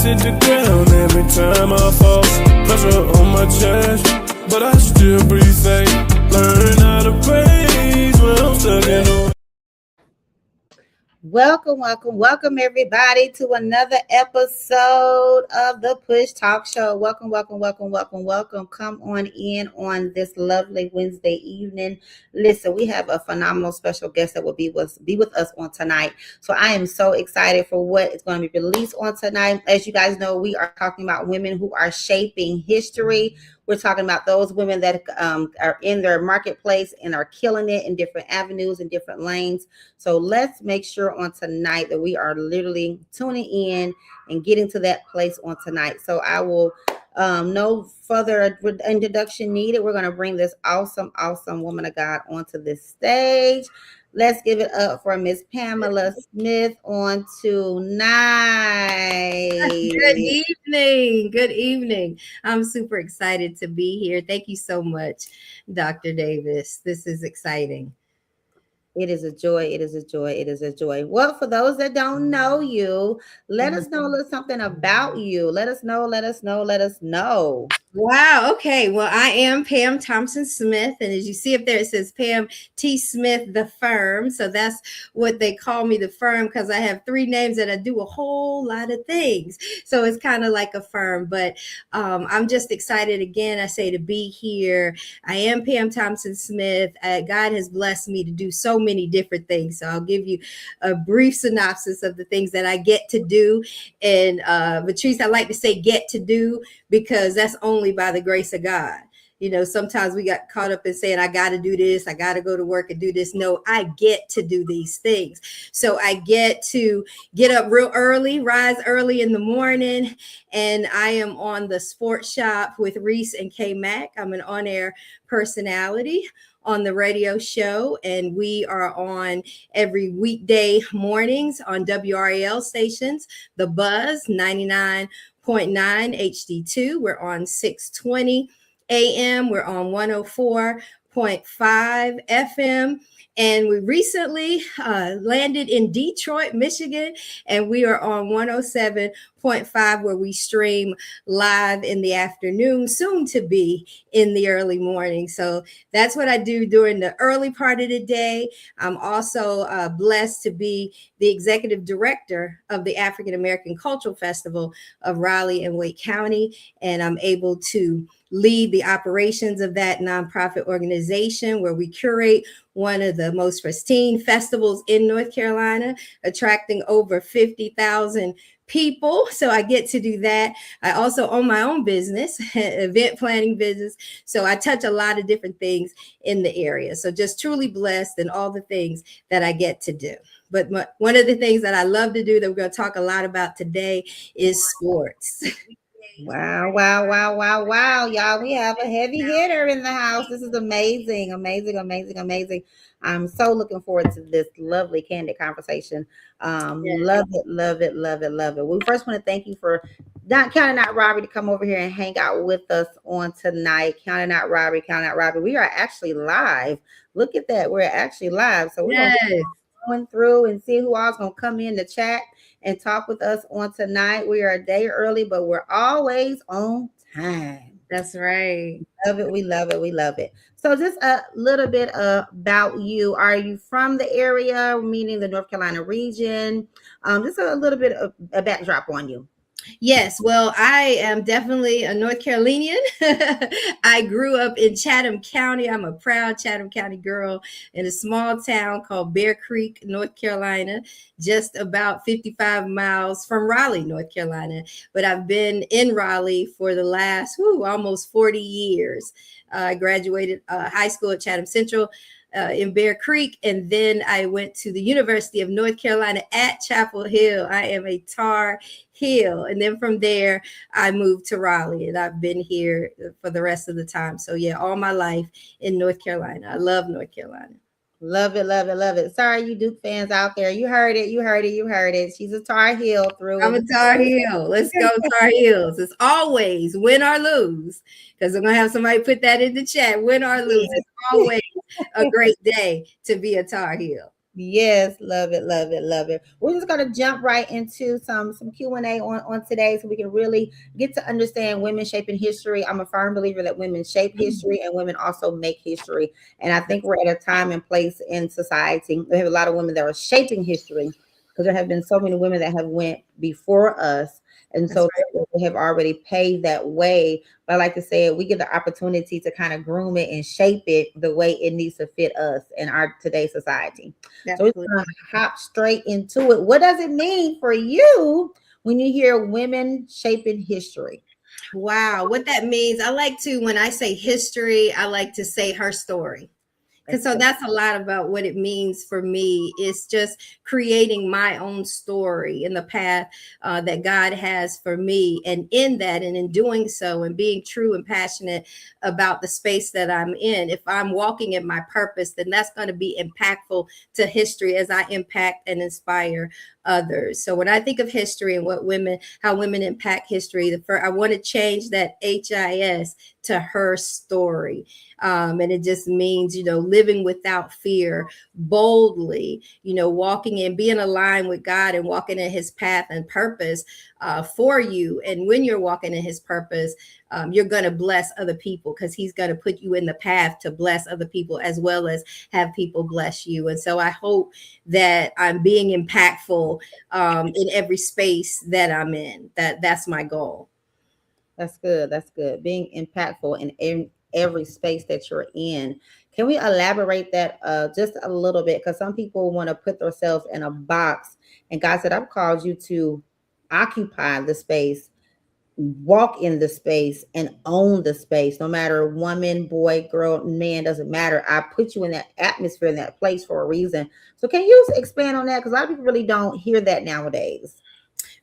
hit the ground every time I fall. Pressure on my chest, but I still breathe safe. Learn how to praise when I'm stuck in the Welcome, everybody, to another episode of the Push Talk Show. Welcome. Come on in on this lovely Wednesday evening. Listen, we have a phenomenal special guest that will be with us on tonight. So I am so excited for what is going to be released on tonight. As you guys know, we are talking about women who are shaping history. We're talking about those women that are in their marketplace and are killing it in different avenues and different lanes. So let's make sure on tonight that we are literally tuning in and getting to that place on tonight. So I will, no further introduction needed. We're going to bring this awesome woman of God onto this stage. Let's give it up for Miss Pamela Smith on tonight. Good evening. I'm super excited to be here. Thank you so much, Dr. Davis. This is exciting. It is a joy. Well, for those that don't know you, let us know a little something about you. Let us know. Wow. Okay. Well, I am Pam Thompson Smith. And as you see up there, it says Pam T. Smith, the firm. So that's what they call me, the firm, because I have three names that I do a whole lot of things. So it's kind of like a firm. But I'm just excited again, I say, to be here. I am Pam Thompson Smith. God has blessed me to do so many different things. So I'll give you a brief synopsis of the things that I get to do. And Patrice, I like to say get to do, because that's only by the grace of God. You know, sometimes we got caught up in saying, I got to do this, I got to go to work and do this. No, I get to do these things. So I get to get up real early, rise early in the morning, and I am on the Sports Shop with Reese and K Mac. I'm an on-air personality on the radio show, and we are on every weekday mornings on WRAL stations, The Buzz 99.9 HD2. We're on 620 AM. We're on 104.5 FM. And we recently landed in Detroit, Michigan, and we are on 107.5, where we stream live in the afternoon, soon to be in the early morning. So that's what I do during the early part of the day. I'm also blessed to be the executive director of the African American Cultural Festival of Raleigh and Wake County, and I'm able to lead the operations of that nonprofit organization, where we curate one of the most pristine festivals in North Carolina, attracting over 50,000 people. So I get to do that. I also own my own business, event planning business. So I touch a lot of different things in the area. So just truly blessed in all the things that I get to do. But one of the things that I love to do that we're going to talk a lot about today is sports. Wow. Y'all, we have a heavy hitter in the house. This is amazing. I'm so looking forward to this lovely, candid conversation. Love it. We first want to thank you for Counting Out Robbery to come over here and hang out with us on tonight. Counting Out Robbery. We are actually live. Look at that. We're actually live. So we're going through and see who all's going to come in the chat and talk with us on tonight. We are a day early, but we're always on time. That's right. We love it. So just a little bit about you. Are you from the area, meaning the North Carolina region? Just a little bit of a backdrop on you. Yes, well, I am definitely a North Carolinian. I grew up in Chatham County. I'm a proud Chatham County girl in a small town called Bear Creek, North Carolina, just about 55 miles from Raleigh, North Carolina. But I've been in Raleigh for the last almost 40 years. I graduated high school at Chatham Central in Bear Creek, and then I went to the University of North Carolina at Chapel Hill. I am a Tar Heel, and then from there I moved to Raleigh, and I've been here for the rest of the time. So yeah, all my life in North Carolina. I love North Carolina. Love it. Sorry, you Duke fans out there. You heard it. She's a Tar Heel through. I'm a Tar Heel. Let's go Tar Heels. It's always win or lose, because I'm going to have somebody put that in the chat. Win or lose. It's always a great day to be a Tar Heel. Yes, love it, love it, love it. We're just gonna jump right into some Q&A on today, so we can really get to understand women shaping history. I'm a firm believer that women shape history and women also make history. And I think we're at a time and place in society. We have a lot of women that are shaping history because there have been so many women that have went before us. And That's so they have already paved that way. But I like to say we get the opportunity to kind of groom it and shape it the way it needs to fit us in our today's society. right. So we're gonna hop straight into it. What does it mean for you when you hear women shaping history? Wow, what that means, I like to, when I say history, I like to say her story. Because That's so good. that's a lot about what it means for me. It's just creating my own story in the path that God has for me. And in that, and in doing so, and being true and passionate about the space that I'm in, if I'm walking in my purpose, then that's going to be impactful to history as I impact and inspire others. So when I think of history and what women, how women impact history, I want to change that HIS to her story. And it just means, living without fear, boldly, walking and being aligned with God and walking in his path and purpose for you. And when you're walking in his purpose, you're going to bless other people because he's going to put you in the path to bless other people as well as have people bless you. And so I hope that I'm being impactful in every space that I'm in. That's my goal. That's good. That's good. Being impactful in every space that you're in. Can we elaborate that just a little bit? Because some people want to put themselves in a box, and God said, "I've called you to occupy the space, walk in the space, and own the space. No matter woman, boy, girl, man, doesn't matter. I put you in that atmosphere, in that place for a reason." So, can you expand on that? Because a lot of people really don't hear that nowadays.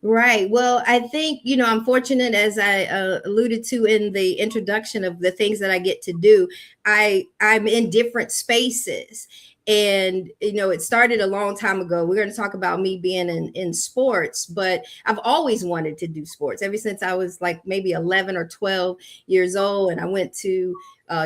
Right. Well, I think, I'm fortunate, as I alluded to in the introduction of the things that I get to do. I'm in different spaces. And, it started a long time ago. We're going to talk about me being in sports, but I've always wanted to do sports ever since I was like maybe 11 or 12 years old. And I went to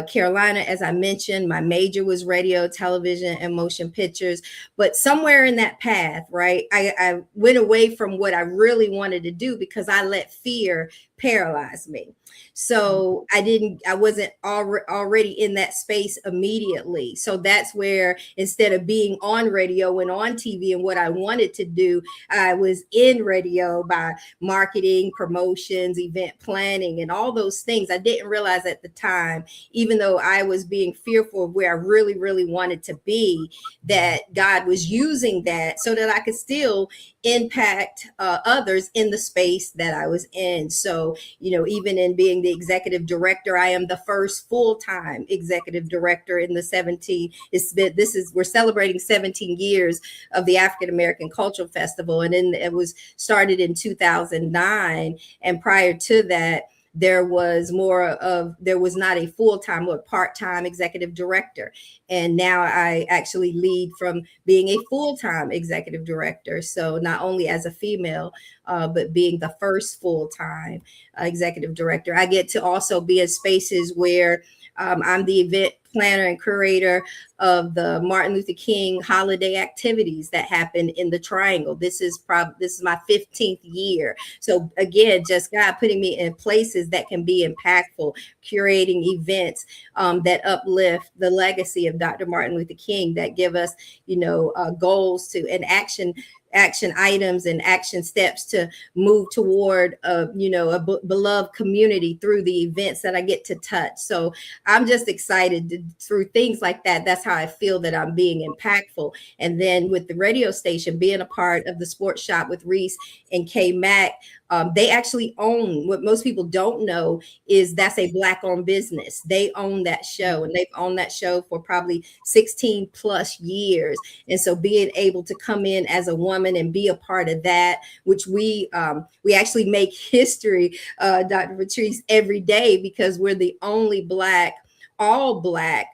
Carolina, as I mentioned. My major was radio, television, and motion pictures. But somewhere in that path, right, I went away from what I really wanted to do because I let fear paralyze me. So I wasn't already in that space immediately. So that's where, instead of being on radio and on TV and what I wanted to do, I was in radio by marketing, promotions, event planning, and all those things. I didn't realize at the time, even though I was being fearful of where I really, really wanted to be, that God was using that so that I could still impact others in the space that I was in. So, even in being the executive director, I am the first full-time executive director in the 17. We're celebrating 17 years of the African American Cultural Festival, and then it was started in 2009. And prior to that, there was not a full-time or part-time executive director. And now I actually lead from being a full-time executive director. So not only as a female, but being the first full-time executive director, I get to also be in spaces where I'm the event planner and curator of the Martin Luther King holiday activities that happen in the Triangle. This is my 15th year. So again, just God putting me in places that can be impactful, curating events that uplift the legacy of Dr. Martin Luther King, that give us, goals to and action items and action steps to move toward beloved community through the events that I get to touch. So I'm just excited through things like that. That's how I feel that I'm being impactful. And then with the radio station, being a part of the Sports Shop with Reese and K Mac, they actually own, what most people don't know is that's a Black owned business. They own that show, and they've owned that show for probably 16 plus years. And so being able to come in as a woman and be a part of that, which we actually make history, Dr. Patrice, every day, because we're the only all Black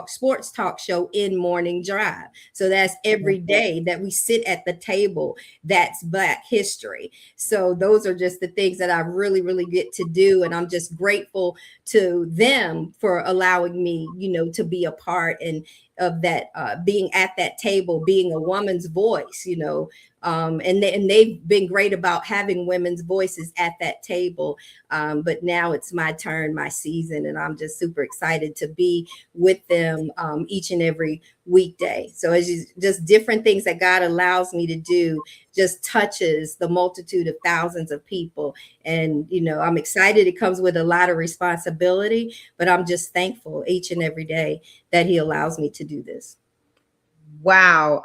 sports talk show in Morning Drive. So that's every day that we sit at the table. That's Black history. So those are just the things that I really, really get to do. And I'm just grateful to them for allowing me, to be a part and of that being at that table, being a woman's voice, you know. And they've been great about having women's voices at that table. But now it's my turn, my season, and I'm just super excited to be with them each and every weekday. So it's just different things that God allows me to do, just touches the multitude of thousands of people. And, you know, I'm excited. It comes with a lot of responsibility, but I'm just thankful each and every day that he allows me to do this. Wow.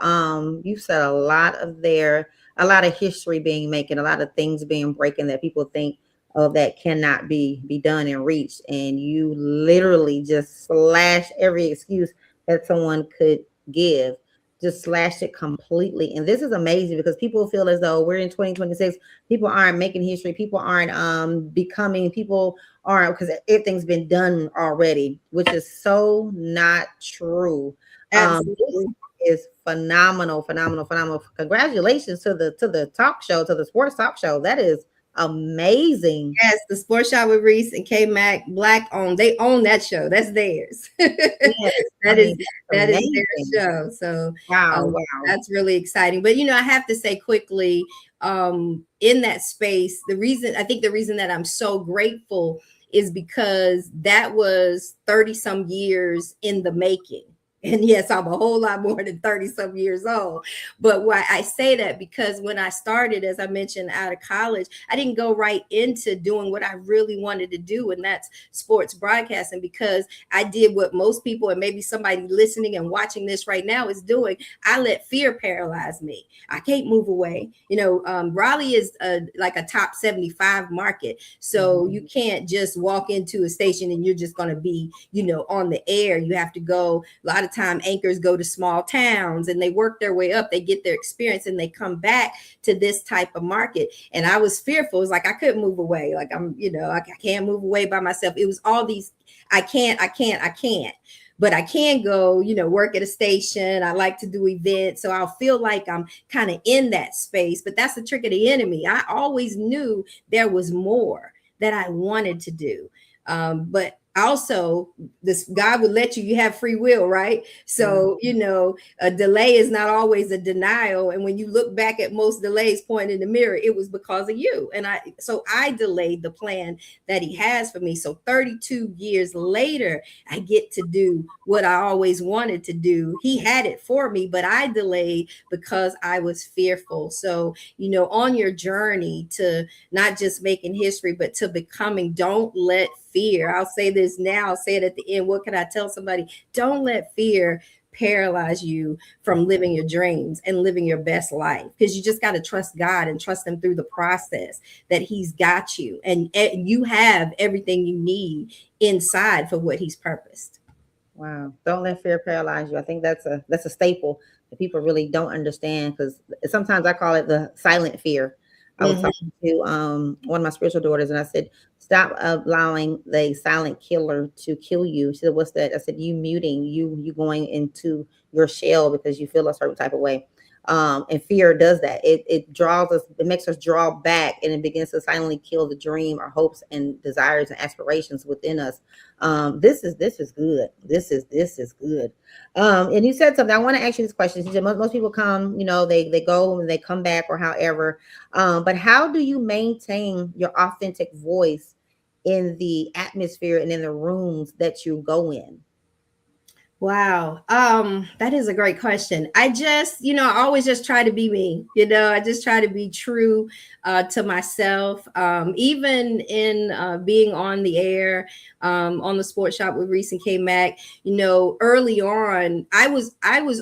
You said a lot of history being making, a lot of things being breaking that people think that cannot be done and reached. And you literally just slashed every excuse that someone could give, just slashed it completely. And this is amazing because people feel as though we're in 2026. People aren't making history. People aren't becoming, people aren't, because everything's been done already, which is so not true. Absolutely. Is phenomenal. Congratulations to the talk show, to the sports talk show. That is amazing. Yes, the Sports Shop with Reese and K Mac, Black owned. They own that show. That's theirs. Yes, that is amazing. their show. So Wow. that's really exciting. But you know, I have to say quickly, in that space, the reason that I'm so grateful is because that was 30 some years in the making. And yes, I'm a whole lot more than 30 some years old. But why I say that, because when I started, as I mentioned, out of college, I didn't go right into doing what I really wanted to do, and that's sports broadcasting, because I did what most people, and maybe somebody listening and watching this right now is doing. I let fear paralyze me. I can't move away. You know, Raleigh is like a top 75 market. So you can't just walk into a station and you're just going to be, you know, on the air. You have to go. A lot of time anchors go to small towns and they work their way up, they get their experience, and they come back to this type of market. And I was fearful. It was like I couldn't move away. Like I'm, you know, I can't move away by myself. It was all these I can't. But I can go, you know, work at a station. I like to do events. So I'll feel like I'm kind of in that space. But that's the trick of the enemy. I always knew there was more that I wanted to do. But also, this God would let you have free will, right? So, you know, a delay is not always a denial. And when you look back at most delays, point in the mirror, it was because of you. And I delayed the plan that he has for me. So 32 years later, I get to do what I always wanted to do. He had it for me, but I delayed because I was fearful. So, you know, on your journey to not just making history, but to becoming, don't let fear. I'll say this now, I'll say it at the end. What can I tell somebody? Don't let fear paralyze you from living your dreams and living your best life, because you just got to trust God and trust him through the process, that he's got you and you have everything you need inside for what he's purposed. Wow. Don't let fear paralyze you. I think that's a staple that people really don't understand, because sometimes I call it the silent fear. I was talking to one of my spiritual daughters, and I said, stop allowing the silent killer to kill you. She said, what's that? I said, you muting, you going into your shell because you feel a certain type of way. And fear does that. It draws us, it makes us draw back, and it begins to silently kill the dream, our hopes and desires and aspirations within us. This is good. This is good. And you said something. I want to ask you this question. You said most people come, you know, they go and they come back, or however. But how do you maintain your authentic voice in the atmosphere and in the rooms that you go in? Wow. That is a great question. I just, you know, I always just try to be me. You know, I just try to be true to myself. Even in being on the air, on the Sports Shop with Reese and K Mac, you know, early on, I was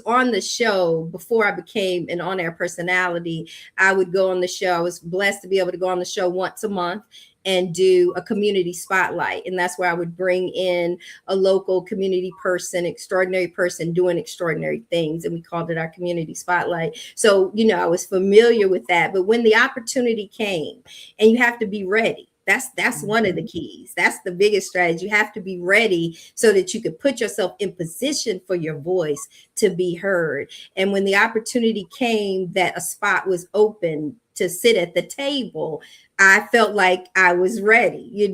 on the show before I became an on-air personality. I would go on the show. I was blessed to be able to go on the show once a month and do a community spotlight. And that's where I would bring in a local community person, extraordinary person doing extraordinary things. And we called it our community spotlight. So, you know, I was familiar with that. But when the opportunity came, and you have to be ready. That's one of the keys. That's the biggest strategy. You have to be ready so that you could put yourself in position for your voice to be heard. And when the opportunity came that a spot was open, to sit at the table, I felt like I was ready,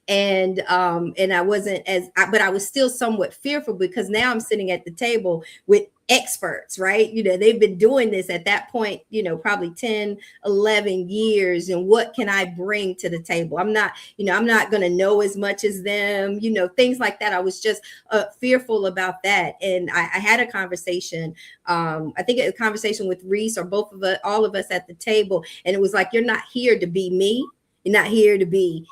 and I wasn't but I was still somewhat fearful because now I'm sitting at the table with experts, right? They've been doing this at that point, probably 10, 11 years. And what can I bring to the table? I'm not going to know as much as them, things like that. I was just fearful about that. And I had a conversation, I think a conversation with Reese or both of us, all of us at the table. And it was like, you're not here to be me. You're not here to be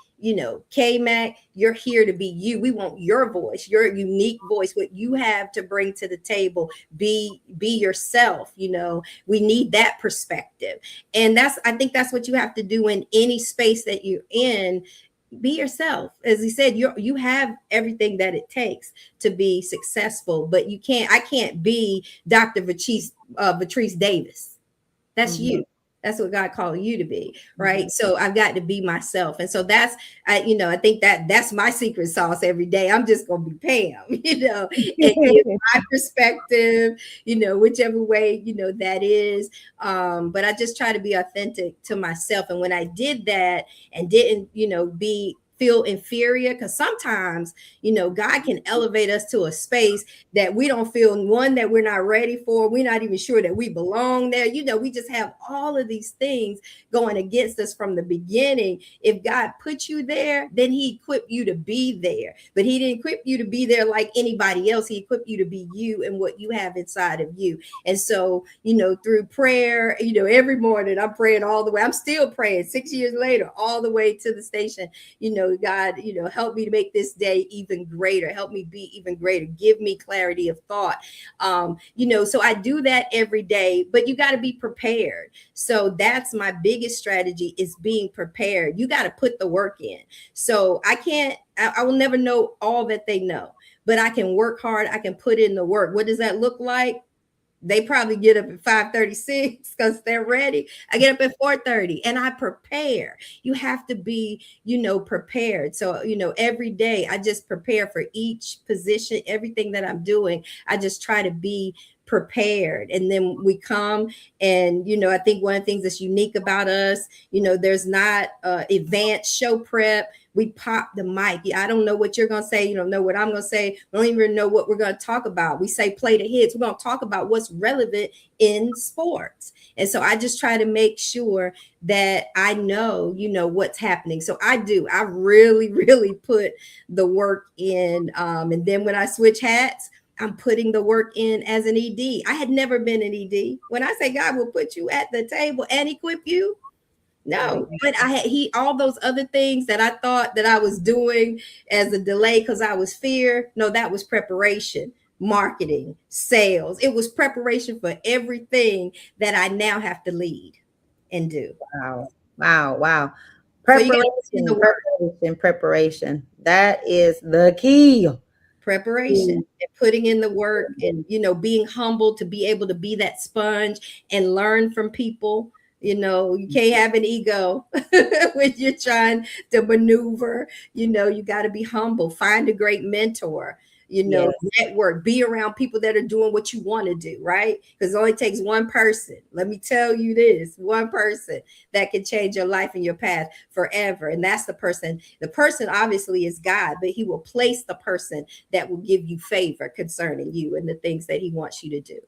K-Mac, you're here to be you. We want your voice, your unique voice, what you have to bring to the table. Be yourself. We need that perspective. And I think that's what you have to do in any space that you're in. Be yourself. As he said, you have everything that it takes to be successful, but I can't be Dr. Patrice Davis. That's you. That's what God called you to be, right? So I've got to be myself. And so I think that's my secret sauce every day. I'm just going to be Pam, and give my perspective, whichever way, that is. But I just try to be authentic to myself. And when I did that and didn't, feel inferior, because sometimes God can elevate us to a space that we don't feel, one, that we're not ready for, we're not even sure that we belong there. We just have all of these things going against us from the beginning. If God put you there, then he equipped you to be there, but he didn't equip you to be there like anybody else. He equipped you to be you and what you have inside of you. And so through prayer, every morning I'm praying all the way. I'm still praying 6 years later, all the way to the station. God, help me to make this day even greater. Help me be even greater. Give me clarity of thought. So I do that every day, but you got to be prepared. So that's my biggest strategy, is being prepared. You got to put the work in. So I will never know all that they know, but I can work hard. I can put in the work. What does that look like? They probably get up at 5:36 because they're ready. I get up at 4:30 and I prepare. You have to be, prepared. So, every day I just prepare for each position, everything that I'm doing. I just try to be prepared. And then we come and, I think one of the things that's unique about us, there's not advanced show prep. We pop the mic. I don't know what you're going to say. You don't know what I'm going to say. We don't even know what we're going to talk about. We say play the hits. We're going to talk about what's relevant in sports. And so I just try to make sure that I know, what's happening. So I really, really put the work in. And then when I switch hats, I'm putting the work in as an ED. I had never been an ED. When I say God will put you at the table and equip you, no, but all those other things that I thought that I was doing as a delay because I was fear. No, that was preparation, marketing, sales. It was preparation for everything that I now have to lead and do. Wow. So preparation. That is the key. Preparation and putting in the work and, being humble to be able to be that sponge and learn from people. You can't have an ego when you're trying to maneuver. You got to be humble, find a great mentor, network, be around people that are doing what you want to do, right? Because it only takes one person. Let me tell you this, one person that can change your life and your path forever. And that's the person. The person obviously is God, but he will place the person that will give you favor concerning you and the things that he wants you to do.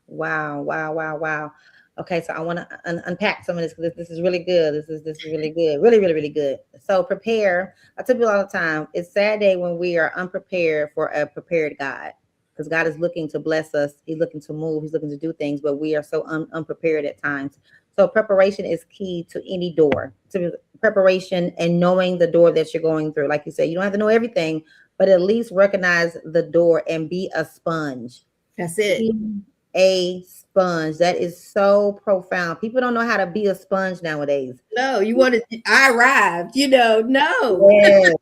Wow. Okay, so I want to unpack some of this because this is really good. This is really good. Really good. So prepare. I tell people all the time, it's sad day when we are unprepared for a prepared God, because God is looking to bless us. He's looking to move. He's looking to do things, but we are so unprepared at times. So preparation is key to any door. To preparation and knowing the door that you're going through. Like you said, you don't have to know everything, but at least recognize the door and be a sponge. That's it. Be a sponge. That is so profound. People don't know how to be a sponge nowadays. No, you want to, I arrived, no. Yes.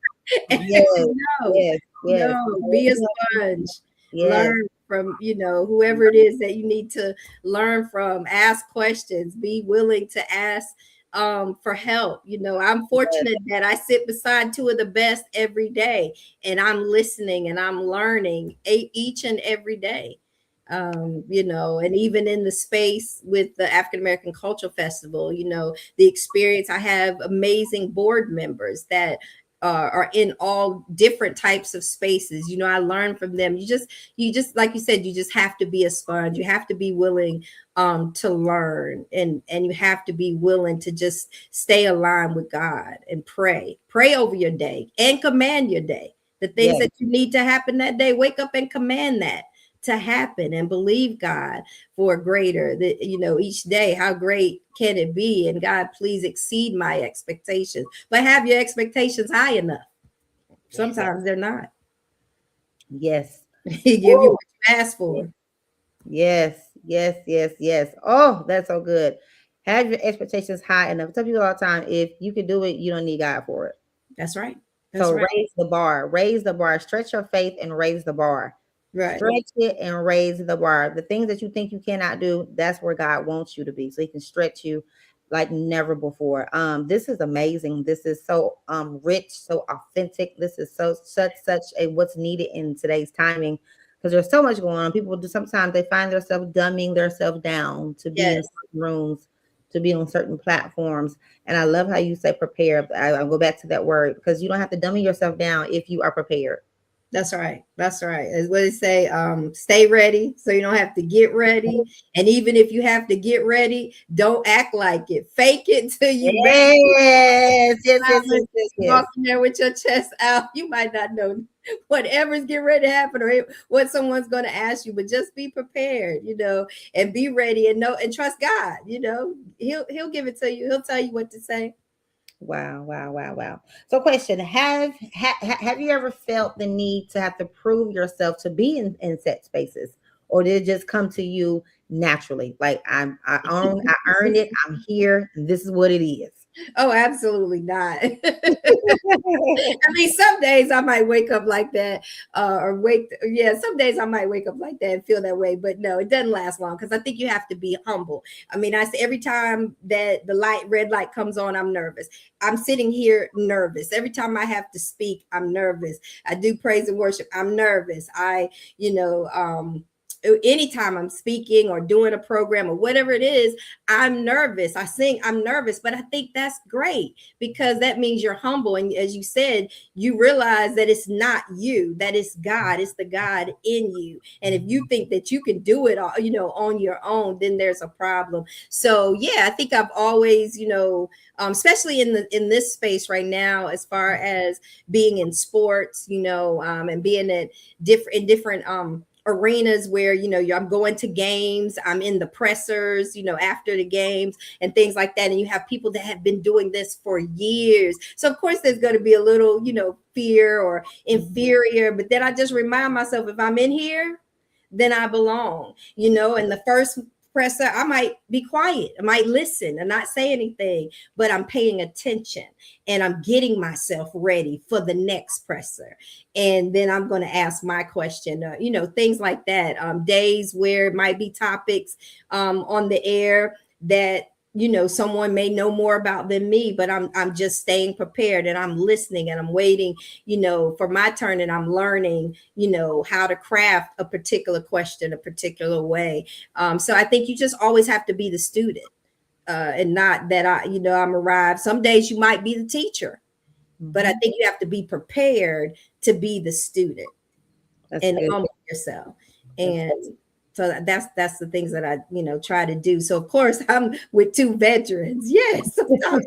No, be a sponge. Learn from, whoever it is that you need to learn from. Ask questions. Be willing to ask for help. I'm fortunate that I sit beside two of the best every day, and I'm listening and I'm learning each and every day. And even in the space with the African American Cultural Festival, the experience, I have amazing board members that are in all different types of spaces. I learn from them. You just, like you said, you just have to be a sponge. You have to be willing to learn, and you have to be willing to just stay aligned with God and pray over your day and command your day. The things Yes. that you need to happen that day, wake up and command that to happen, and believe God for greater, that each day, how great can it be? And God, please exceed my expectations. But have your expectations high enough. Sometimes they're not. Yes. He give you Woo. what you ask for. Yes, yes, yes, yes. Oh, that's so good. Have your expectations high enough. I tell people all the time, if you can do it, you don't need God for it. That's right. That's So right. raise the bar, stretch your faith and raise the bar. Right. Stretch it and raise the bar. The things that you think you cannot do, that's where God wants you to be. So he can stretch you like never before. This is amazing. This is so rich, so authentic. This is such a what's needed in today's timing, because there's so much going on. People do sometimes they find themselves dumbing themselves down to be in Yes. certain rooms, to be on certain platforms. And I love how you say prepare. I'll go back to that word, because you don't have to dummy yourself down if you are prepared. That's right. That's right. As what they say, stay ready so you don't have to get ready. And even if you have to get ready, don't act like it. Fake it till you ready. Yes, yes, yes, yes, yes, yes. Walking there with your chest out, you might not know whatever's getting ready to happen or what someone's going to ask you, but just be prepared, and be ready, and know and trust God. He'll give it to you. He'll tell you what to say. Wow, wow, wow, wow. So, question: Have you ever felt the need to have to prove yourself to be in set spaces, or did it just come to you naturally? Like I earned it. I'm here. And this is what it is. Oh, absolutely not. I mean, some days I might wake up like that, some days I might wake up like that and feel that way, but no, it doesn't last long, because I think you have to be humble. I mean, I say every time that the red light comes on, I'm nervous. I'm sitting here nervous. Every time I have to speak, I'm nervous. I do praise and worship, I'm nervous. Anytime I'm speaking or doing a program or whatever it is, I'm nervous. I sing, I'm nervous, but I think that's great, because that means you're humble. And as you said, you realize that it's not you, that it's God, it's the God in you. And if you think that you can do it all, on your own, then there's a problem. So yeah, I think I've always, especially in this space right now, as far as being in sports, and being in different arenas where I'm going to games, I'm in the pressers after the games and things like that, and you have people that have been doing this for years, so of course there's going to be a little fear or inferior, but then I just remind myself, if I'm in here, then I belong. And the first presser, I might be quiet, I might listen and not say anything, but I'm paying attention and I'm getting myself ready for the next presser. And then I'm going to ask my question, things like that. Days where it might be topics on the air that someone may know more about than me, but I'm just staying prepared, and I'm listening, and I'm waiting for my turn, and I'm learning how to craft a particular question a particular way. So I think you just always have to be the student, and not that I'm arrived. Some days you might be the teacher, but I think you have to be prepared to be the student. That's And good. humble yourself. That's And good. so that's the things that I try to do. So of course I'm with two veterans. Yes, sometimes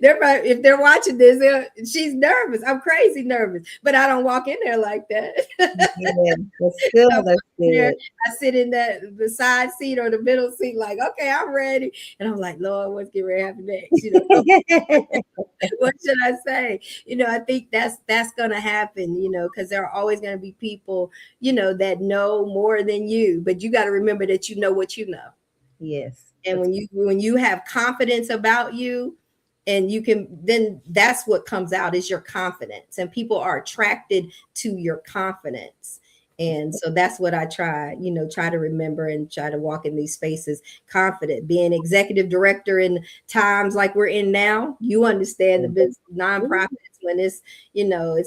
if they're watching this, she's nervous. I'm crazy nervous, but I don't walk in there like that. Yeah, that's good. That's good. I sit in the side seat or the middle seat, like, okay, I'm ready, and I'm like, Lord, what's getting ready to happen next? What should I say? I think that's gonna happen, because there are always gonna be people, that know more than you, but you got to remember that you know what you know. Yes. And when you have confidence about you, and then that's what comes out is your confidence, and people are attracted to your confidence. And so that's what I try to remember and try to walk in these spaces confident. Being executive director in times like we're in now, you understand the business nonprofits when it's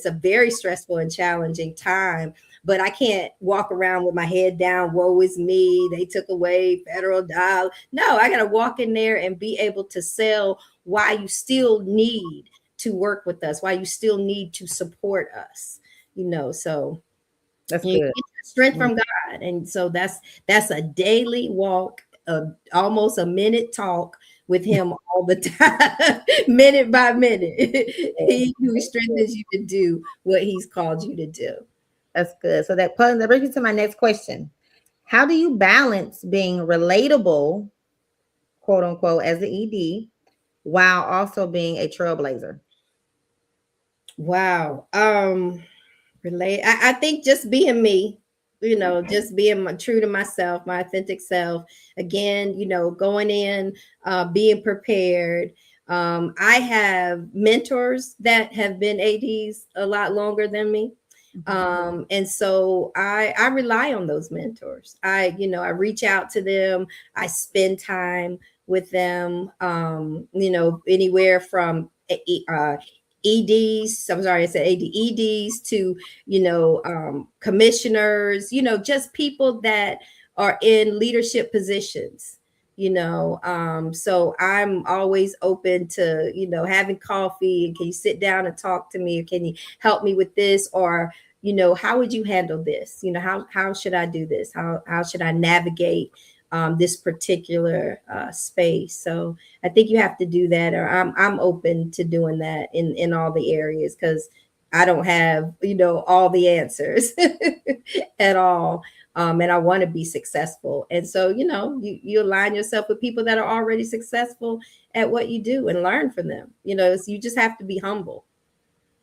a very stressful and challenging time. but I can't walk around with my head down. Woe is me. They took away federal dollar. No, I got to walk in there and be able to sell why you still need to work with us, why you still need to support us, so That's you good. get your strength from God. And so that's a daily walk, almost a minute talk with him all the time, minute by minute. He who strengthens you to do what he's called you to do. That's good. So that brings me to my next question. How do you balance being relatable, quote unquote, as the ED, while also being a trailblazer? Wow. I think just being me, just being true to myself, my authentic self. Again, going in, being prepared. I have mentors that have been ADs a lot longer than me. And so I rely on those mentors. I reach out to them. I spend time with them, anywhere from EDs, I'm sorry, I said ADEDs to, commissioners, just people that are in leadership positions, so I'm always open to, having coffee, and can you sit down and talk to me, or can you help me with this, or, how would you handle this? How should I do this? How should I navigate this particular space? So I think you have to do that, or I'm open to doing that in all the areas, because I don't have all the answers at all, and I want to be successful. And so you align yourself with people that are already successful at what you do and learn from them. So you just have to be humble.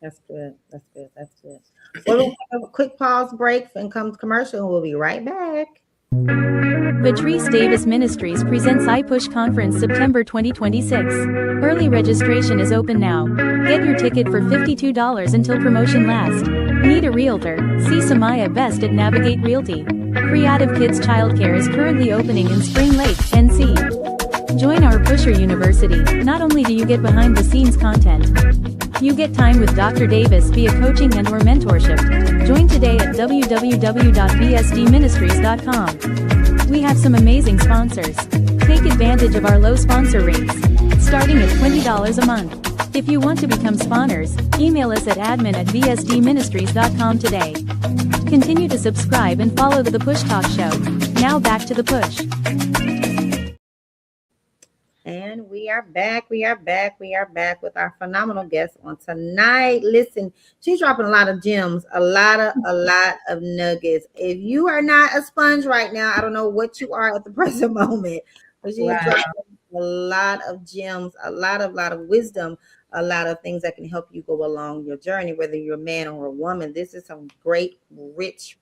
That's good. That's good. That's good. We're going to take a quick pause break and come to commercial, and we'll be right back. Patrice Davis Ministries presents iPush Conference September 2026. Early registration is open now. Get your ticket for $52 until promotion lasts. Need a realtor? See Samaya Best at Navigate Realty. Creative Kids Childcare is currently opening in Spring Lake, NC. Join our Pusher University. Not only do you get behind the scenes content, you get time with Dr. Davis via coaching and or mentorship. Join today at www.bsdministries.com. We have some amazing sponsors. Take advantage of our low sponsor rates, starting at $20 a month. If you want to become spawners, email us at admin@bsdministries.com today. Continue to subscribe and follow the Push Talk Show. Now back to the push. And we are back. We are back with our phenomenal guest on tonight. Listen, she's dropping a lot of gems, a lot of nuggets. If you are not a sponge right now, I don't know what you are at the present moment. But she's dropping a lot of gems, a lot of wisdom, a lot of things that can help you go along your journey, whether you're a man or a woman. This is some great, rich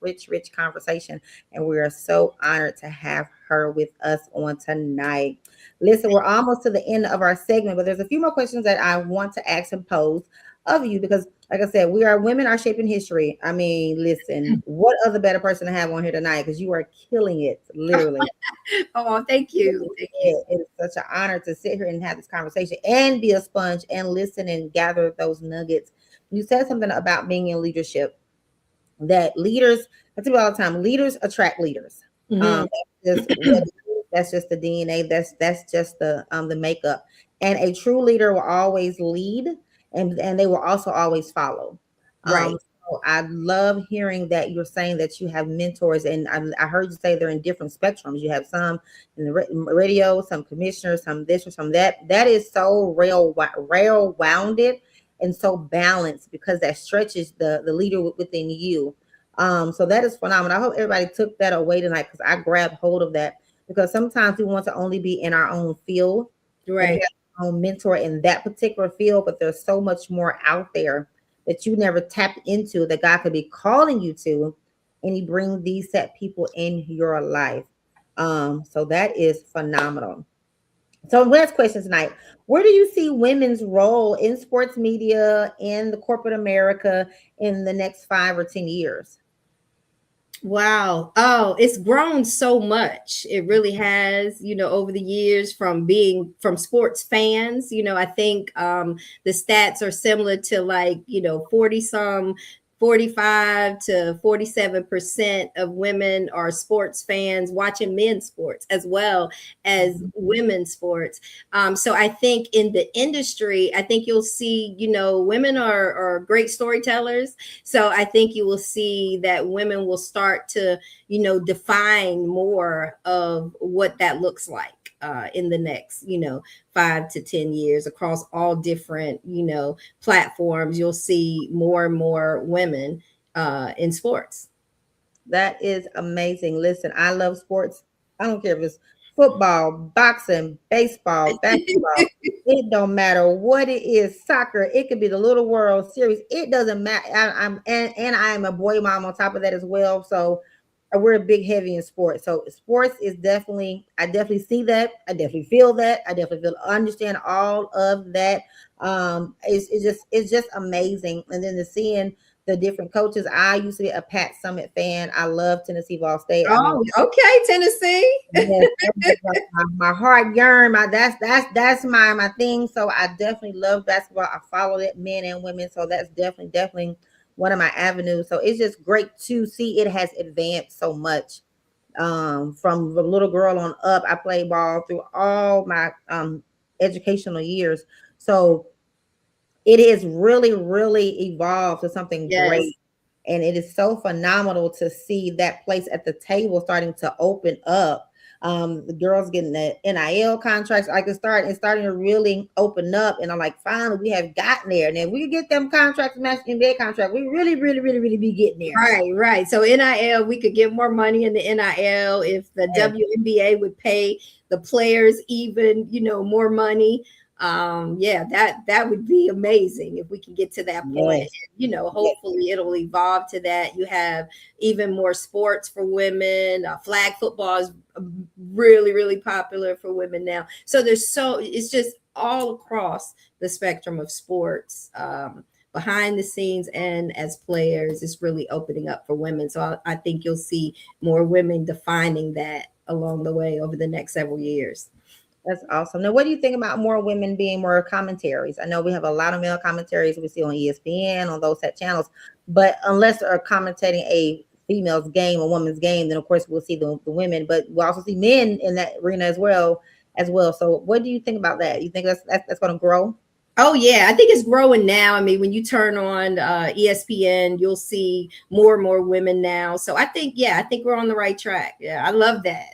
conversation, and we are so honored to have her with us on tonight. Listen, we're almost to the end of our segment, but there's a few more questions that I want to ask and pose of you, because like I said, women are shaping history. I mean, listen, what other better person to have on here tonight? Because you are killing it, literally. Oh, thank you. Thank you. It's such an honor to sit here and have this conversation and be a sponge and listen and gather those nuggets. You said something about being in leadership, that leaders, I tell you all the time, leaders attract leaders. Mm-hmm. That's just the DNA. That's just the makeup. And a true leader will always lead, and they will also always follow. Right. So I love hearing that you're saying that you have mentors, and I heard you say they're in different spectrums. You have some in the radio, some commissioners, some this or some that. That is so rail rounded and so balanced, because that stretches the leader within you. So that is phenomenal. I hope everybody took that away tonight, because I grabbed hold of that. Because sometimes we want to only be in our own field, right, our own mentor in that particular field, but there's so much more out there that you never tapped into, that God could be calling you to, and He brings these set people in your life. So that is phenomenal. So last question tonight: where do you see women's role in sports media in the corporate America in the next 5 or 10 years? Wow. Oh, it's grown so much. It really has, over the years, from sports fans. I think the stats are similar to 40 some 45 to 47% of women are sports fans watching men's sports as well as women's sports. So I think in the industry, I think you'll see, women are great storytellers. So I think you will see that women will start to, define more of what that looks like in the next, 5 to 10 years across all different, platforms. You'll see more and more women in sports. That is amazing. Listen, I love sports. I don't care if it's football, boxing, baseball, basketball. It don't matter what it is. Soccer. It could be the Little World Series. It doesn't matter. And I am a boy mom on top of that as well. So we're a big heavy in sports. So sports is definitely. I definitely see that. I definitely feel that. I definitely understand all of that. It's just amazing. And then seeing the different coaches. I used to be a Pat Summit fan. I love Tennessee Ball State. I mean, Oh, okay, Tennessee. yes, my heart yearn. That's my thing. So I definitely love basketball. I follow it, men and women. So that's definitely one of my avenues. So it's just great to see it has advanced so much. From the little girl on up, I played ball through all my educational years. So it is really evolved to something Yes. great. And it is so phenomenal to see that place at the table starting to open up. The girls getting the NIL contracts. I can start and starting to really open up. And I'm like, finally, we have gotten there. And then we get them contracts, match NBA contract. We really be getting there. Right. So NIL, we could get more money in the NIL if the Yes. WNBA would pay the players even, more money. That would be amazing if we can get to that point. Yes. Hopefully it'll evolve to that. You have even more sports for women. Flag football is really popular for women now. So it's just all across the spectrum of sports. Behind the scenes and as players, it's really opening up for women. So I think you'll see more women defining that along the way over the next several years. That's awesome. Now, what do you think about more women being more commentaries? I know we have a lot of male commentaries we see on ESPN, on those set channels, but unless they're commentating a female's game, a woman's game, then of course we'll see the women, but we'll also see men in that arena as well. So what do you think about that? You think that's going to grow? Oh yeah, I think it's growing now. I mean, when you turn on ESPN, you'll see more and more women now. So I think we're on the right track. Yeah, I love that.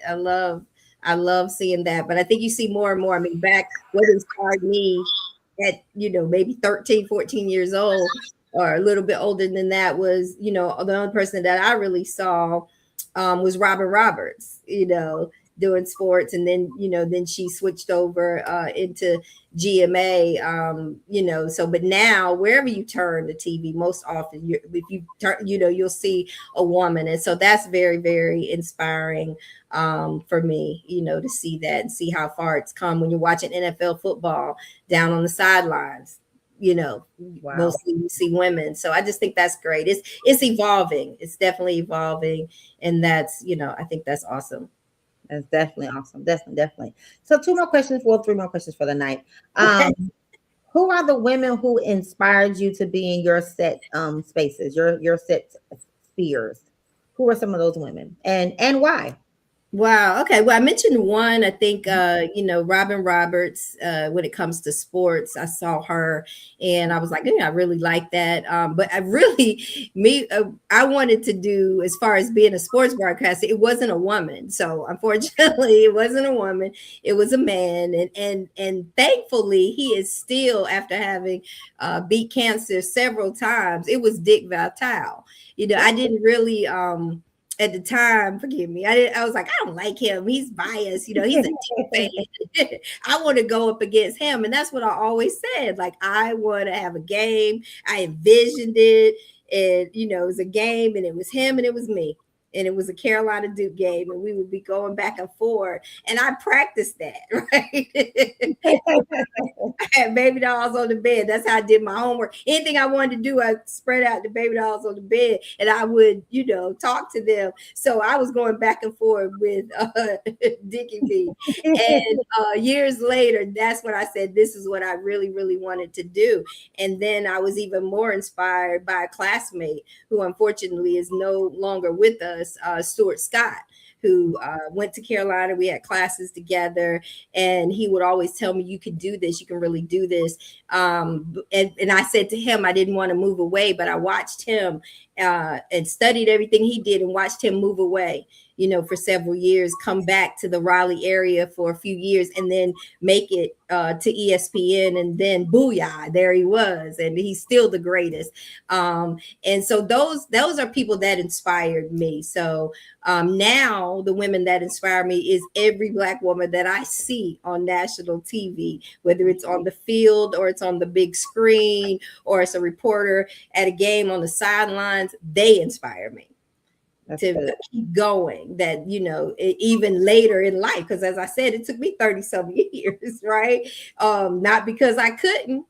I love seeing that. But I think you see more and more. I mean, back what inspired me at, maybe 13, 14 years old or a little bit older than that was, the only person that I really saw was Robin Roberts, doing sports. And then, then she switched over into GMA, but now wherever you turn the TV, most often if you turn, you'll see a woman. And so that's very, very inspiring for me, to see that and see how far it's come when you're watching NFL football down on the sidelines. Wow. Mostly you see women. So I just think that's great. It's evolving. It's definitely evolving. And that's, I think that's awesome. That's definitely awesome. Definitely. So three more questions for the night. Who are the women who inspired you to be in your set spaces, your set spheres? Who are some of those women and why? Wow. Okay. Well, I mentioned one. I think Robin Roberts. When it comes to sports, I saw her, and I was like, I really like that. But I wanted to do as far as being a sports broadcaster. It wasn't a woman, so unfortunately, it wasn't a woman. It was a man, and thankfully, he is still, after having beat cancer several times. It was Dick Vitale. I didn't really at the time, forgive me, I was like, I don't like him. He's biased. He's a team fan. I want to go up against him. And that's what I always said. Like, I want to have a game. I envisioned it. And, it was a game and it was him and it was me. and it was a Carolina Duke game, and we would be going back and forth. And I practiced that, right? I had baby dolls on the bed. That's how I did my homework. Anything I wanted to do, I spread out the baby dolls on the bed, and I would, talk to them. So I was going back and forth with Dickie B. And years later, that's when I said, this is what I really, really wanted to do. And then I was even more inspired by a classmate who unfortunately is no longer with us, Stuart Scott, who went to Carolina. We had classes together, and he would always tell me, you can do this, you can really do this. And I said to him, I didn't want to move away, but I watched him and studied everything he did and watched him move away, for several years, come back to the Raleigh area for a few years, and then make it to ESPN, and then booyah, there he was, and he's still the greatest. And so those are people that inspired me. So now the women that inspire me is every Black woman that I see on national TV, whether it's on the field or it's on the big screen or it's a reporter at a game on the sidelines. They inspire me. That's to keep going, that even later in life, because as I said, it took me 30-some years, right? Not because I couldn't,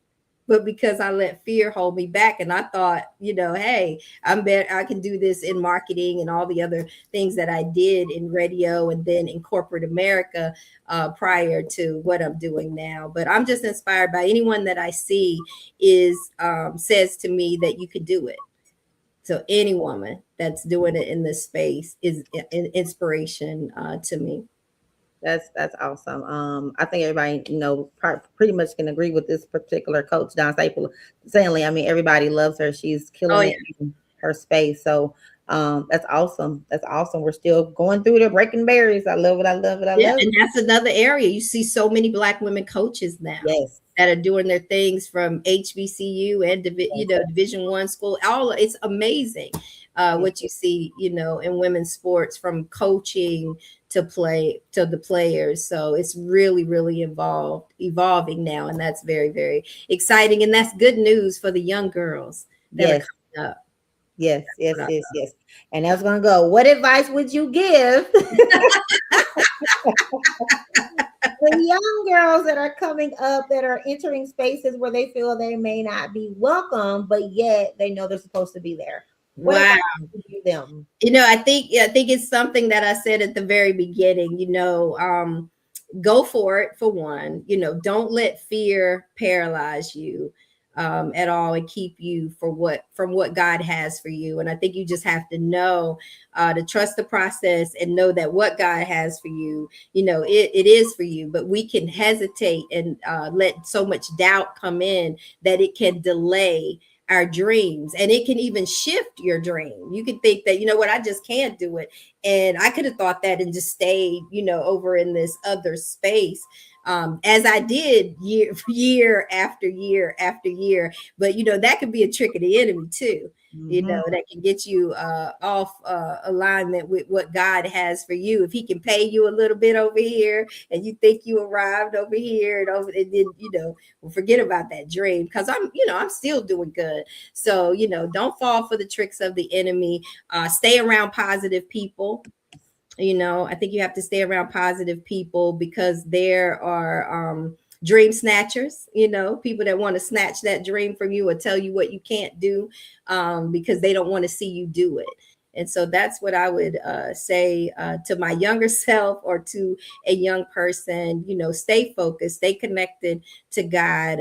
but because I let fear hold me back. And I thought, hey, I can do this in marketing and all the other things that I did in radio and then in corporate America prior to what I'm doing now. But I'm just inspired by anyone that I see says to me that you could do it. So any woman that's doing it in this space is an inspiration to me. That's awesome. I think everybody, pretty much can agree with this particular coach, Don Stanley. I mean, everybody loves her. She's killing it in her space. So that's awesome. That's awesome. We're still going through the breaking barriers. I love it. I love it. I love it. And that's another area. You see so many Black women coaches now. Yes. That are doing their things from HBCU and Division I school. It's amazing what you see, in women's sports, from coaching to the players. So it's really, really evolving now, and that's very, very exciting, and that's good news for the young girls that are coming up. Yes. And that's gonna go. What advice would you give the young girls that are coming up, that are entering spaces where they feel they may not be welcome, but yet they know they're supposed to be there? Wow. Them? I think it's something that I said at the very beginning, go for it, for one. Don't let fear paralyze you at all and keep you from what God has for you. And I think you just have to know to trust the process and know that what God has for you, it is for you. But we can hesitate and let so much doubt come in that it can delay our dreams, and it can even shift your dream. You can think that, I just can't do it. And I could have thought that and just stayed, over in this other space. As I did year after year after year. But, that could be a trick of the enemy too, that can get you off alignment with what God has for you. If he can pay you a little bit over here and you think you arrived over here and then, well, forget about that dream, because I'm still doing good. So, don't fall for the tricks of the enemy. Stay around positive people. I think you have to stay around positive people, because there are dream snatchers, people that want to snatch that dream from you or tell you what you can't do because they don't want to see you do it. And so that's what I would say to my younger self, or to a young person. Stay focused, stay connected to God,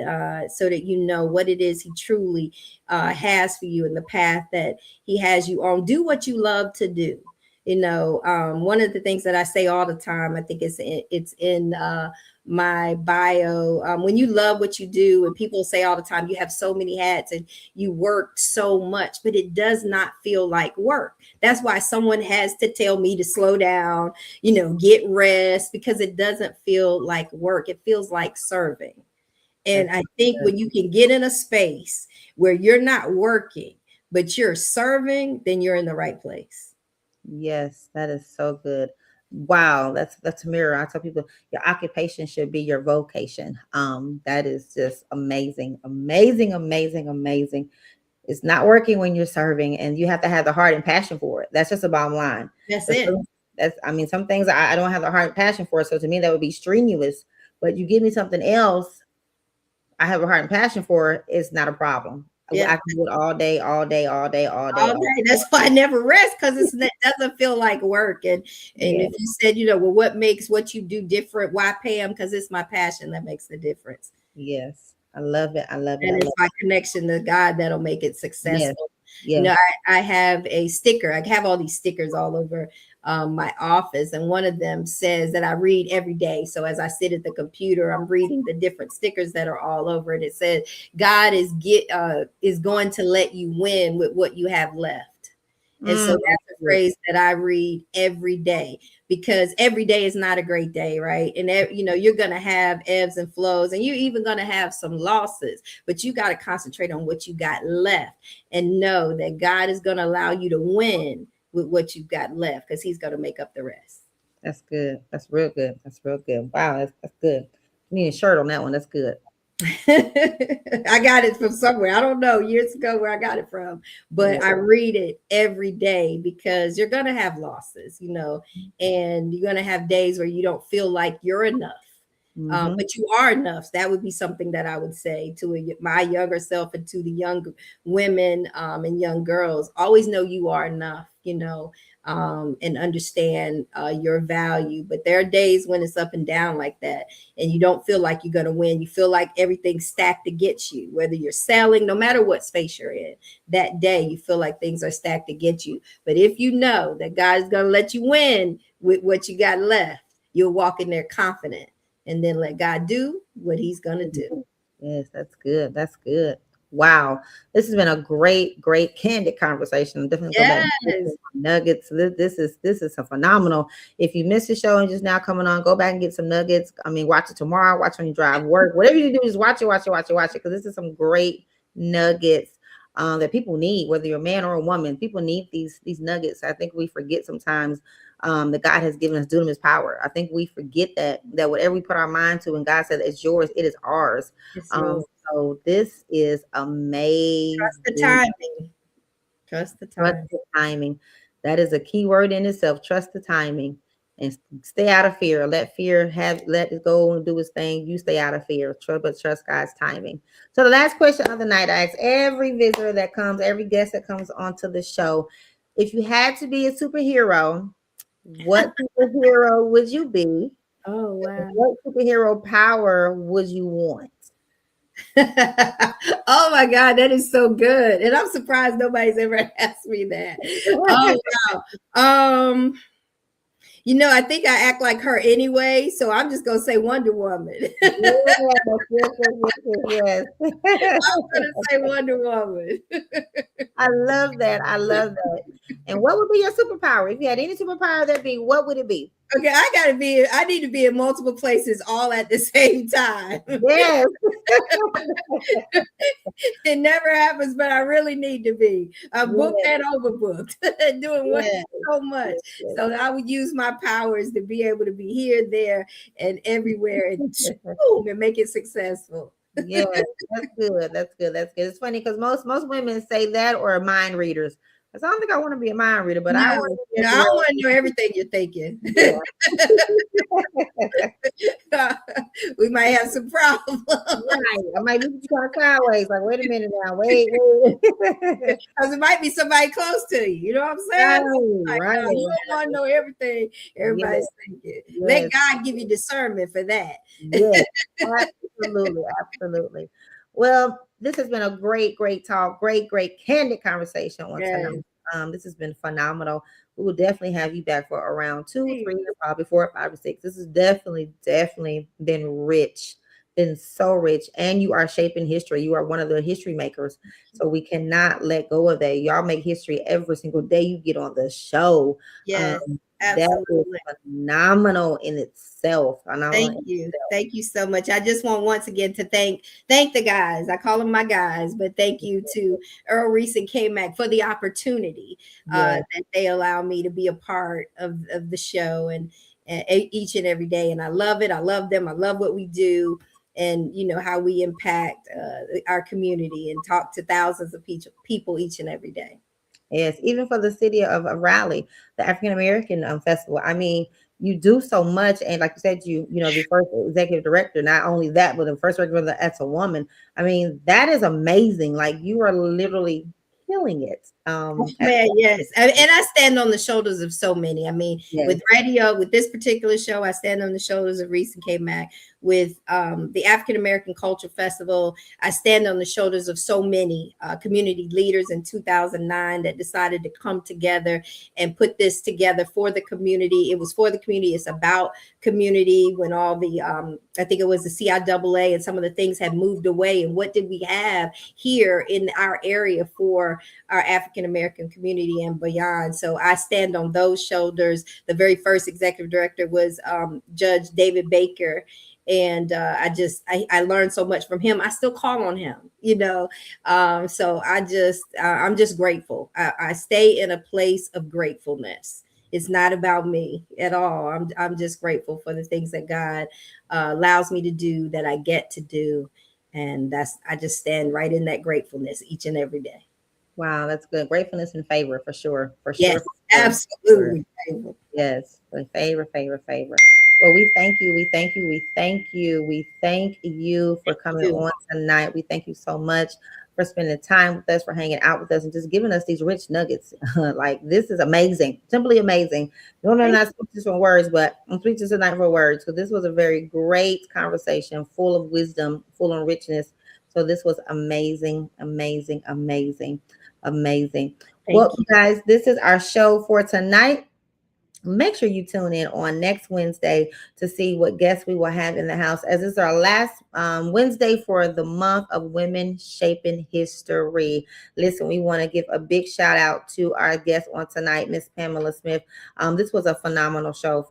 so that what it is he truly has for you, and the path that he has you on. Do what you love to do. One of the things that I say all the time, I think it's in my bio. When you love what you do, and people say all the time, you have so many hats and you work so much, but it does not feel like work. That's why someone has to tell me to slow down, get rest, because it doesn't feel like work. It feels like serving. And I think when you can get in a space where you're not working, but you're serving, then you're in the right place. Yes, that is so good. Wow, that's a mirror. I tell people your occupation should be your vocation. That is just amazing. It's not working when you're serving, and you have to have the heart and passion for it. That's just the bottom line. That's But it. that's, I mean, some things I don't have the heart and passion for. So to me, that would be strenuous. But you give me something else I have a heart and passion for, it's not a problem. Yeah. I can do it all day, all day, all day, all day. All day. That's why I never rest, because it doesn't feel like work. And Yeah. if you said, well, what makes what you do different? Why pay them? Because it's my passion that makes the difference. Yes. I love it. I love it. And it's my connection to God that'll make it successful. Yes. I have a sticker. I have all these stickers all over my office, and one of them says that I read every day. So as I sit at the computer, I'm reading the different stickers that are all over it. It says God is going to let you win with what you have left. And so that's a phrase that I read every day, because every day is not a great day, right? And you're going to have ebbs and flows, and you're even going to have some losses, but you got to concentrate on what you got left and know that God is going to allow you to win with what you've got left, because he's going to make up the rest. That's good. That's real good. That's real good. Wow, that's good. You need a shirt on that one. That's good. I got it from somewhere. I don't know, years ago where I got it from, but I read it every day, because you're going to have losses, and you're going to have days where you don't feel like you're enough. But you are enough. That would be something that I would say to my younger self, and to the young women and young girls. Always know you are enough, and understand your value. But there are days when it's up and down like that, and you don't feel like you're going to win. You feel like everything's stacked against you, whether you're selling, no matter what space you're in that day, you feel like things are stacked against you. But if you know that God's going to let you win with what you got left, you'll walk in there confident, and then let God do what he's going to do. Yes, that's good. That's good. Wow. This has been a great, candid conversation. I'm definitely go back and get some nuggets. This is a phenomenal. If you missed the show and just now coming on, go back and get some nuggets. I mean, watch it tomorrow, watch when you drive work, whatever you do, just watch it. Because this is some great nuggets that people need, whether you're a man or a woman. People need these nuggets. I think we forget sometimes that God has given us dunamis power. I think we forget that whatever we put our mind to, and God said it's yours, it is ours. So this is amazing. Trust the timing. Trust the timing. That is a key word in itself. Trust the timing, and stay out of fear. Let it go and do its thing. You stay out of fear. Trust God's timing. So the last question of the night, I ask every visitor that comes, every guest that comes onto the show, if you had to be a superhero, what superhero would you be? Oh, wow. What superhero power would you want? Oh my God, that is so good. And I'm surprised nobody's ever asked me that. Oh wow. I think I act like her anyway, so I'm just gonna say Wonder Woman. Yes. I'm gonna say Wonder Woman. I love that. And what would be your superpower? If you had any superpower, what would it be? Okay, I need to be in multiple places all at the same time. Yes. It never happens, but I really need to be. I'm booked and overbooked, doing so much. So I would use my powers to be able to be here, there, and everywhere, and boom, and make it successful. Yeah, that's good. It's funny because most women say that, or mind readers. I don't think I want to be a mind reader, but I want to know everything you're thinking. Yeah. We might have some problems. Right. I might be trying sideways. Like, wait a minute now. Wait. Because it might be somebody close to you. You know what I'm saying? Right. You don't want to know everything everybody's thinking. Yes. Let God give you discernment for that. Yes, absolutely. Well, this has been a great talk, great candid conversation on tonight. This has been phenomenal. We will definitely have you back for around 2, 3, probably 4, 5, or 6. This has definitely been so rich, and you are shaping history. You are one of the history makers, so we cannot let go of that. Y'all make history every single day you get on the show. Yes. Absolutely. That is phenomenal in itself. Thank you so much. I just want once again to thank the guys. I call them my guys, but thank you to Earl Reese and K-Mac for the opportunity that they allow me to be a part of the show and each and every day. And I love it. I love them. I love what we do. and how we impact our community and talk to thousands of people each and every day. Yes, even for the city of Raleigh, the African American Festival. I mean, you do so much, and like you said, the first executive director. Not only that, but the first director as a woman. I mean, that is amazing. Like, you are literally killing it. Man, yes. And I stand on the shoulders of so many. I mean, Yes. with radio, with this particular show, I stand on the shoulders of Reese and K Mac. With the African American Culture Festival, I stand on the shoulders of so many community leaders in 2009 that decided to come together and put this together for the community. It was for the community. It's about community. When all the, I think it was the CIAA and some of the things had moved away. And what did we have here in our area for our African American community and beyond? So I stand on those shoulders. The very first executive director was Judge David Baker. And I learned so much from him. I still call on him, so I'm just grateful. I stay in a place of gratefulness. It's not about me at all. I'm just grateful for the things that God allows me to do, that I get to do. And I just stand right in that gratefulness each and every day. Wow, that's good. Gratefulness and favor, for sure. Yes, absolutely. Favor. Yes, favor. Well, we thank you. We thank you. We thank you. We thank you for coming on tonight. We thank you so much for spending time with us, for hanging out with us, and just giving us these rich nuggets. Like, this is amazing, simply amazing. I'm not speeches for words, but I'm speeches tonight for words. So this was a very great conversation, full of wisdom, full of richness. So this was amazing. Well, you guys, this is our show for tonight. Make sure you tune in on next Wednesday to see what guests we will have in the house, as it's our last Wednesday for the month of Women Shaping History. Listen, we want to give a big shout out to our guest on tonight, Miss Pamela Smith. This was a phenomenal show.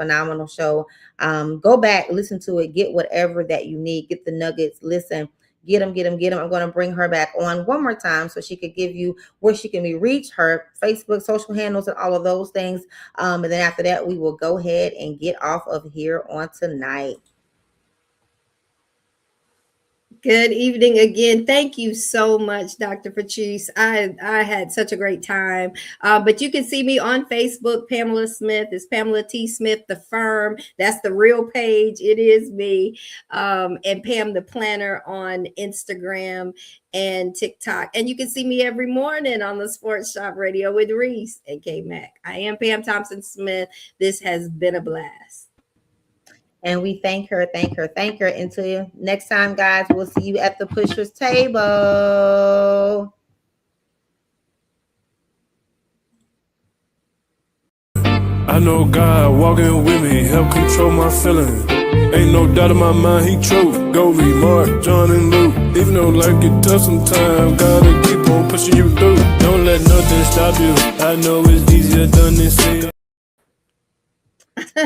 Go back, listen to it, get whatever that you need, get the nuggets, listen. Get them. I'm going to bring her back on one more time so she could give you where she can be reached, her Facebook, social handles, and all of those things. And then after that, we will go ahead and get off of here on tonight. Good evening again. Thank you so much, Dr. Patrice. I had such a great time. But you can see me on Facebook, Pamela Smith. It's Pamela T. Smith, the firm. That's the real page. It is me. And Pam the Planner on Instagram and TikTok. And you can see me every morning on the Sports Shop Radio with Reese and K Mac. I am Pam Thompson Smith. This has been a blast. And we thank her. Until next time, guys, we'll see you at the Pushers table. I know God walking with me, help control my feelings. Ain't no doubt in my mind, he true. Go read Mark, John, and Luke. Even though life get tough sometimes, gotta keep on pushing you through. Don't let nothing stop you. I know it's easier done than said.